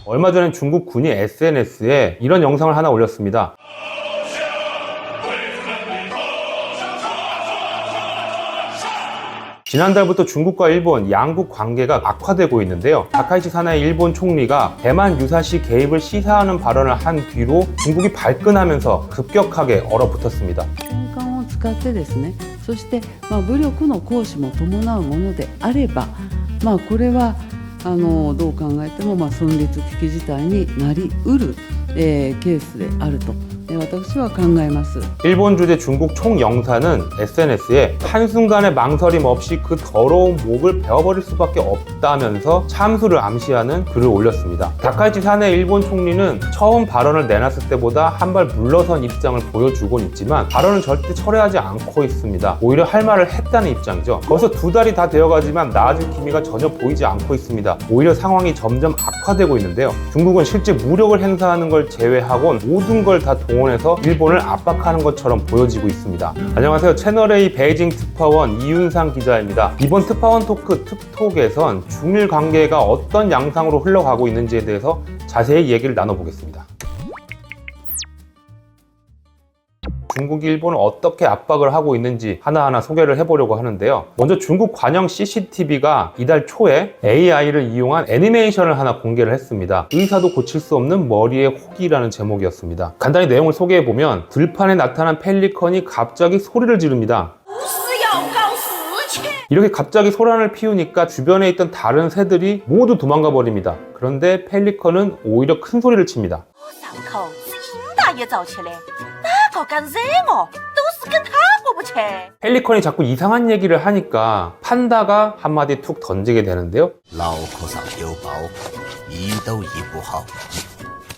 얼마 전엔 중국 군이 SNS에 이런 영상을 하나 올렸습니다. 지난달부터 중국과 일본 양국 관계가 악화되고 있는데요. 다카이치 사나이 일본 총리가 대만 유사시 개입을 시사하는 발언을 한 뒤로 중국이 발끈하면서 급격하게 얼어붙었습니다. 戦艦を使ってですね、そして武力の行使も伴うものであれば、これはどう考えても存立危機事態になりうる、ケースであると。私は考えます。 일본 주재 중국 총영사는 SNS에 한순간의 망설임 없이 그 더러운 목을 베어버릴 수밖에 없다면서 참수를 암시하는 글을 올렸습니다. 다카이치 사네 일본 총리는 처음 발언을 내놨을 때보다 한 발 물러선 입장을 보여주곤 있지만 발언을 절대 철회하지 않고 있습니다. 오히려 할 말을 했다는 입장이죠. 벌써 2달이 다 되어가지만 나아질 기미가 전혀 보이지 않고 있습니다. 오히려 상황이 점점 악화되고 있는데요. 중국은 실제 무력을 행사하는 걸 제외하곤 모든 걸 다 동원해서 일본을 압박하는 것처럼 보여지고 있습니다. 안녕하세요. 채널A 베이징 특파원 이윤상 기자입니다. 이번 특파원 토크 특톡에선 중일 관계가 어떤 양상으로 흘러가고 있는지에 대해서 자세히 얘기를 나눠보겠습니다. 중국이 일본을 어떻게 압박을 하고 있는지 하나하나 소개를 해보려고 하는데요. 먼저 중국 관영 CCTV가 이달 초에 AI를 이용한 애니메이션을 하나 공개를 했습니다. 의사도 고칠 수 없는 머리의 혹이라는 제목이었습니다. 간단히 내용을 소개해보면 들판에 나타난 펠리컨이 갑자기 소리를 지릅니다. 이렇게 갑자기 소란을 피우니까 주변에 있던 다른 새들이 모두 도망가 버립니다. 그런데 펠리컨은 오히려 큰 소리를 칩니다. 펠리컨이 자꾸 이상한 얘기를 하니까 판다가 한마디 툭 던지게 되는데요.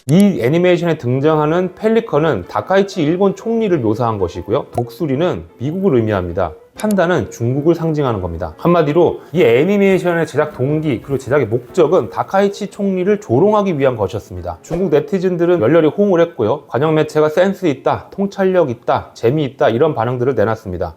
이 애니메이션에 등장하는 펠리컨은 다카이치 일본 총리를 묘사한 것이고요. 독수리는 미국을 의미합니다. 판다는 중국을 상징하는 겁니다. 한마디로 이 애니메이션의 제작 동기 그리고 제작의 목적은 다카이치 총리를 조롱하기 위한 것이었습니다. 중국 네티즌들은 열렬히 호응을 했고요. 관영 매체가 센스 있다, 통찰력 있다, 재미있다 이런 반응들을 내놨습니다.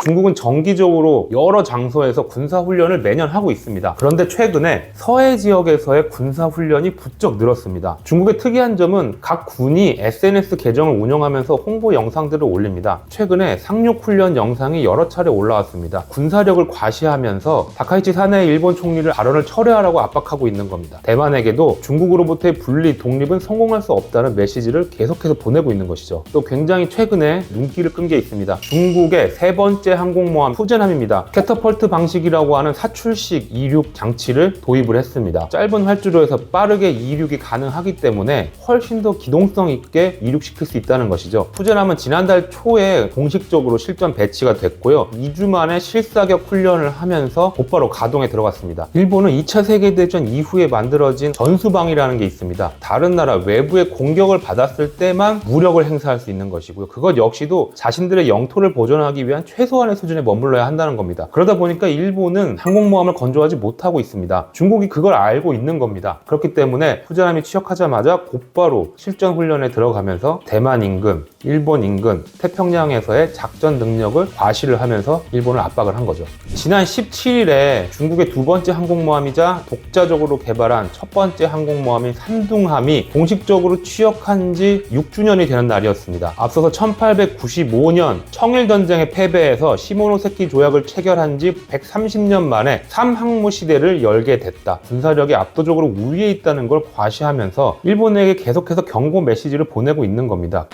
중국은 정기적으로 여러 장소에서 군사훈련을 매년 하고 있습니다. 그런데 최근에 서해 지역에서의 군사훈련이 부쩍 늘었습니다. 중국의 특이한 점은 각 군이 SNS 계정을 운영하면서 홍보 영상들을 올립니다. 최근에 상륙훈련 영상이 여러 차례 올라왔습니다. 군사력을 과시하면서 다카이치 사네 일본 총리를 발언을 철회하라고 압박하고 있는 겁니다. 대만에게도 중국으로부터의 분리, 독립은 성공할 수 없다는 메시지를 계속해서 보내고 있는 것이죠. 또 굉장히 최근에 눈길을 끈 게 있습니다. 중국의 세 번째 항공모함 푸젠함입니다. 캐터펄트 방식이라고 하는 사출식 이륙 장치를 도입을 했습니다. 짧은 활주로에서 빠르게 이륙이 가능하기 때문에 훨씬 더 기동성 있게 이륙시킬 수 있다는 것이죠. 푸젠함은 지난달 초에 공식적으로 실전 배치가 됐고요. 2주 만에 실사격 훈련을 하면서 곧바로 가동에 들어갔습니다. 일본은 2차 세계대전 이후에 만들어진 전수방이라는 게 있습니다. 다른 나라 외부의 공격을 받았을 때만 무력을 행사할 수 있는 것이고요. 그것 역시도 자신들의 영토를 보존하기 위한 최소한의 수준에 머물러야 한다는 겁니다. 그러다 보니까 일본은 항공모함을 건조하지 못하고 있습니다. 중국이 그걸 알고 있는 겁니다. 그렇기 때문에 푸젠함이 취역하자마자 곧바로 실전 훈련에 들어가면서 대만 인근, 일본 인근, 태평양에서의 작전 능력을 과시를 하면서 일본을 압박을 한 거죠. 지난 17일에 중국의 두 번째 항공모함이자 독자적으로 개발한 첫 번째 항공모함인 산둥함이 공식적으로 취역한 지 6주년이 되는 날이었습니다. 앞서서 1895년 청일전쟁에 패배해서 시모노세키 조약을 체결한 지 130년 만에 3항모 시대를 열게 됐다. 군사력이 압도적으로 우위에 있다는 걸 과시하면서 일본에게 계속해서 경고 메시지를 보내고 있는 겁니다.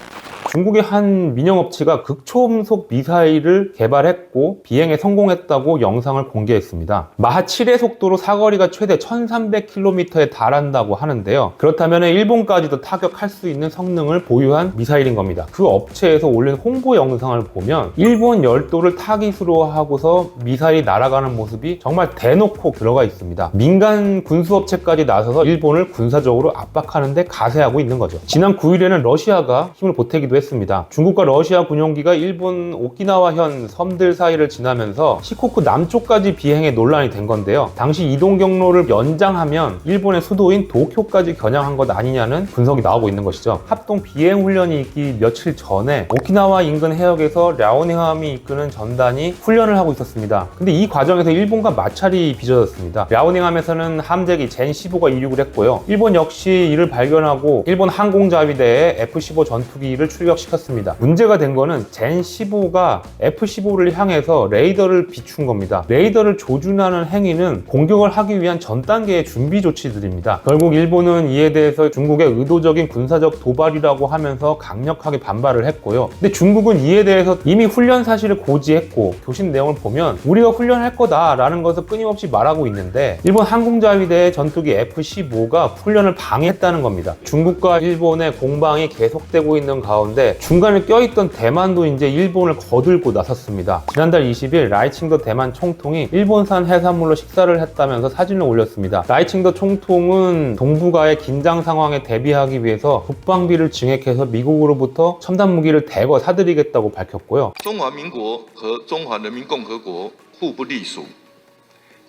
중국의 한 민영업체가 극초음속 미사일을 개발했고 비행에 성공했다고 영상을 공개했습니다. 마하 7의 속도로 사거리가 최대 1300km에 달한다고 하는데요. 그렇다면 일본까지도 타격할 수 있는 성능을 보유한 미사일인 겁니다. 그 업체에서 올린 홍보 영상을 보면 일본 열도를 타깃으로 하고서 미사일이 날아가는 모습이 정말 대놓고 들어가 있습니다. 민간 군수업체까지 나서서 일본을 군사적으로 압박하는 데 가세하고 있는 거죠. 지난 9일에는 러시아가 힘을 보태기도 했습니다. 중국과 러시아 군용기가 일본 오키나와현 섬들 사이를 지나면서 시코쿠 남쪽까지 비행해 논란이 된 건데요. 당시 이동 경로를 연장하면 일본의 수도인 도쿄까지 겨냥한 것 아니냐는 분석이 나오고 있는 것이죠. 합동 비행 훈련이 있기 며칠 전에 오키나와 인근 해역에서 랴오닝함이 이끄는 전단이 훈련을 하고 있었습니다. 근데 이 과정에서 일본과 마찰이 빚어졌습니다. 랴오닝함에서는 함재기 젠15가 이륙을 했고요. 일본 역시 이를 발견하고 일본 항공자위대에 F-15 전투기를 출격시켰습니다. 문제가 된 거는 젠15가 F-15를 향해서 레이더를 비춘 겁니다. 레이더를 조준하는 행위는 공격을 하기 위한 전 단계의 준비 조치들입니다. 결국 일본은 이에 대해서 중국의 의도적인 군사적 도발이라고 하면서 강력하게 반발을 했고요. 근데 중국은 이에 대해서 이미 훈련 사실을 고지했고 교신 내용을 보면 우리가 훈련할 거다라는 것을 끊임없이 말하고 있는데 일본 항공자위대의 전투기 F-15가 훈련을 방해했다는 겁니다. 중국과 일본의 공방이 계속되고 있는 가운데 중간에 껴있던 대만도 이제 일본을 거들고 나섰습니다. 지난달 20일 라이칭더 대만 총통이 일본산 해산물로 식사를 했다면서 사진을 올렸습니다. 라이칭더 총통은 동북아의 긴장 상황에 대비하기 위해서 국방비를 증액해서 미국으로부터 첨단 무기를 대거 사들이겠다고 밝혔고요. 中华民国和中华人民共和国互不隶属，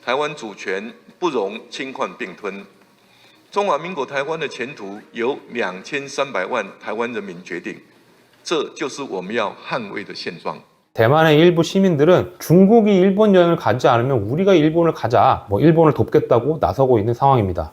台湾主权不容侵犯并吞。中华民国台湾的前途由2300万台湾人民决定，这就是我们要捍卫的现状。 대만의 일부 시민들은 중국이 일본 여행을 가지 않으면 우리가 일본을 가자, 일본을 돕겠다고 나서고 있는 상황입니다.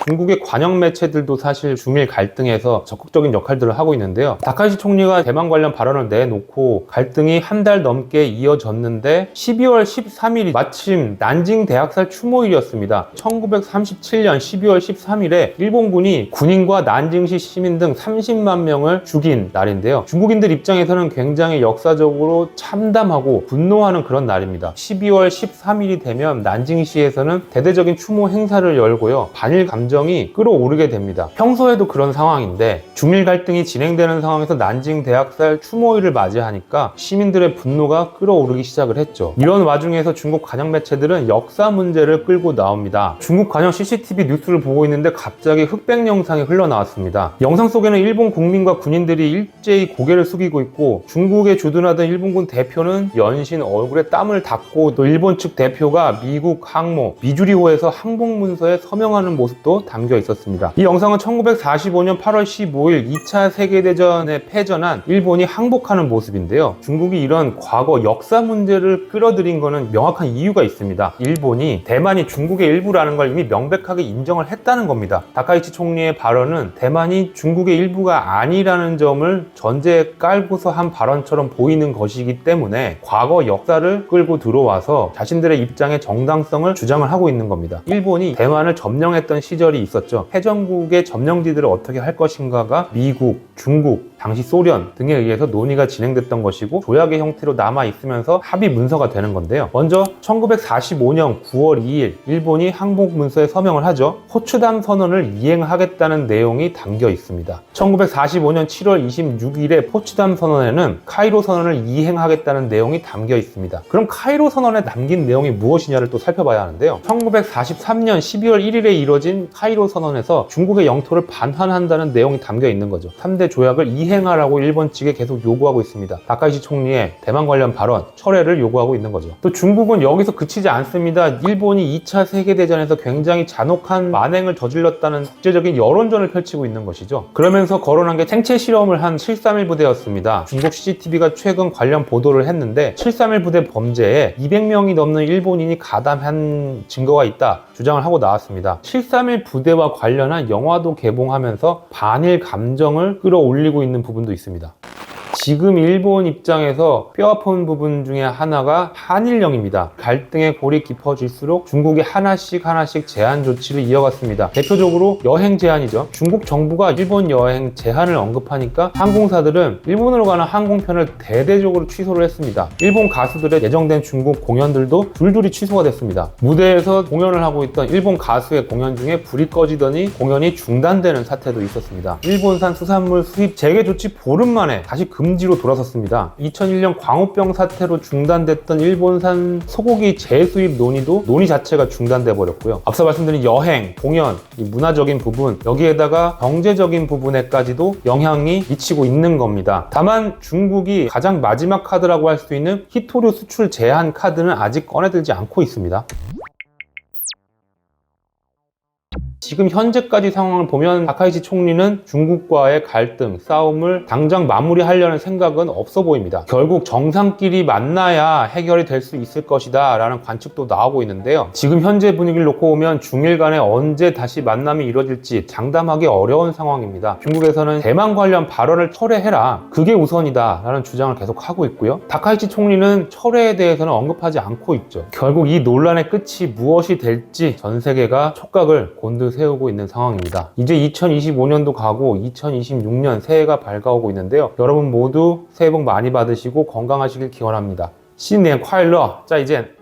중국의 관영 매체들도 사실 중일 갈등에서 적극적인 역할들을 하고 있는데요. 다카이시 총리가 대만 관련 발언을 내놓고 갈등이 한 달 넘게 이어졌는데 12월 13일이 마침 난징 대학살 추모일이었습니다. 1937년 12월 13일에 일본군이 군인과 난징시 시민 등 30만 명을 죽인 날인데요. 중국인들 입장에서는 굉장히 역사적으로 참담하고 분노하는 그런 날입니다. 12월 13일이 되면 난징시에서는 대대적인 추모 행사를 열고요. 반일 감정이 끌어오르게 됩니다. 평소에도 그런 상황인데 중일 갈등이 진행되는 상황에서 난징 대학살 추모일을 맞이하니까 시민들의 분노가 끌어오르기 시작을 했죠. 이런 와중에서 중국 관영 매체들은 역사 문제를 끌고 나옵니다. 중국 관영 CCTV 뉴스를 보고 있는데 갑자기 흑백 영상이 흘러나왔습니다. 영상 속에는 일본 국민과 군인들이 일제히 고개를 숙이고 있고 중국에 주둔하던 일본군 대표는 연신 얼굴에 땀을 닦고 또 일본 측 대표가 미국 항모 미주리호에서 항복문서에 서명하는 모습도 담겨 있었습니다. 이 영상은 1945년 8월 15일 2차 세계대전에 패전한 일본이 항복하는 모습인데요. 중국이 이런 과거 역사 문제를 끌어들인 것은 명확한 이유가 있습니다. 일본이 대만이 중국의 일부라는 걸 이미 명백하게 인정을 했다는 겁니다. 다카이치 총리의 발언은 대만이 중국의 일부가 아니라는 점을 전제에 깔고서 한 발언처럼 보이는 것이기 때문에 과거 역사를 끌고 들어와서 자신들의 입장의 정당성을 주장을 하고 있는 겁니다. 일본이 대만을 점령했던 시절이 있었죠. 해전국의 점령지들을 어떻게 할 것인가가 미국, 중국, 당시 소련 등에 의해서 논의가 진행됐던 것이고 조약의 형태로 남아있으면서 합의 문서가 되는 건데요. 먼저 1945년 9월 2일 일본이 항복 문서에 서명을 하죠. 포츠담 선언을 이행하겠다는 내용이 담겨 있습니다. 1945년 7월 26일에 포츠담 선언에는 카이로 선언을 이행하겠다는 내용이 담겨 있습니다. 그럼 카이로 선언에 남긴 내용이 무엇이냐를 또 살펴봐야 하는데요. 1943년 12월 1일에 이뤄진 카이로 선언에서 중국의 영토를 반환한다는 내용이 담겨 있는 거죠. 3대 조약을 이행하라고 일본 측에 계속 요구하고 있습니다. 다카이시 총리의 대만 관련 발언, 철회를 요구하고 있는 거죠. 또 중국은 여기서 그치지 않습니다. 일본이 2차 세계대전에서 굉장히 잔혹한 만행을 저질렀다는 국제적인 여론전을 펼치고 있는 것이죠. 그러면서 거론한 게 생체 실험을 한 731 부대였습니다. 중국 CCTV가 최근 관련 보도를 했는데 731 부대 범죄에 200명이 넘는 일본인이 가담한 증거가 있다 주장을 하고 나왔습니다. 731 부대와 관련한 영화도 개봉하면서 반일 감정을 끌어올리고 있는 부분도 있습니다. 지금 일본 입장에서 뼈아픈 부분 중에 하나가 한일령입니다. 갈등의 골이 깊어질수록 중국이 하나씩 제한 조치를 이어갔습니다. 대표적으로 여행 제한이죠. 중국 정부가 일본 여행 제한을 언급하니까 항공사들은 일본으로 가는 항공편을 대대적으로 취소를 했습니다. 일본 가수들의 예정된 중국 공연들도 줄줄이 취소가 됐습니다. 무대에서 공연을 하고 있던 일본 가수의 공연 중에 불이 꺼지더니 공연이 중단되는 사태도 있었습니다. 일본산 수산물 수입 재개 조치 보름 만에 다시 금지 금지로 돌아섰습니다. 2001년 광우병 사태로 중단됐던 일본산 소고기 재수입 논의 자체가 중단돼 버렸고요. 앞서 말씀드린 여행, 공연, 이 문화적인 부분, 여기에다가 경제적인 부분에까지도 영향이 미치고 있는 겁니다. 다만 중국이 가장 마지막 카드라고 할 수 있는 히토류 수출 제한 카드는 아직 꺼내들지 않고 있습니다. 지금 현재까지 상황을 보면 다카이치 총리는 중국과의 갈등, 싸움을 당장 마무리하려는 생각은 없어 보입니다. 결국 정상끼리 만나야 해결이 될 수 있을 것이다 라는 관측도 나오고 있는데요. 지금 현재 분위기를 놓고 보면 중일 간에 언제 다시 만남이 이루어질지 장담하기 어려운 상황입니다. 중국에서는 대만 관련 발언을 철회해라, 그게 우선이다 라는 주장을 계속 하고 있고요. 다카이치 총리는 철회에 대해서는 언급하지 않고 있죠. 결국 이 논란의 끝이 무엇이 될지 전 세계가 촉각을 곤두세우고 있는 상황입니다. 이제 2025년도 가고 2026년 새해가 밝아오고 있는데요. 여러분 모두 새해 복 많이 받으시고 건강하시길 기원합니다. 新年快乐！再见。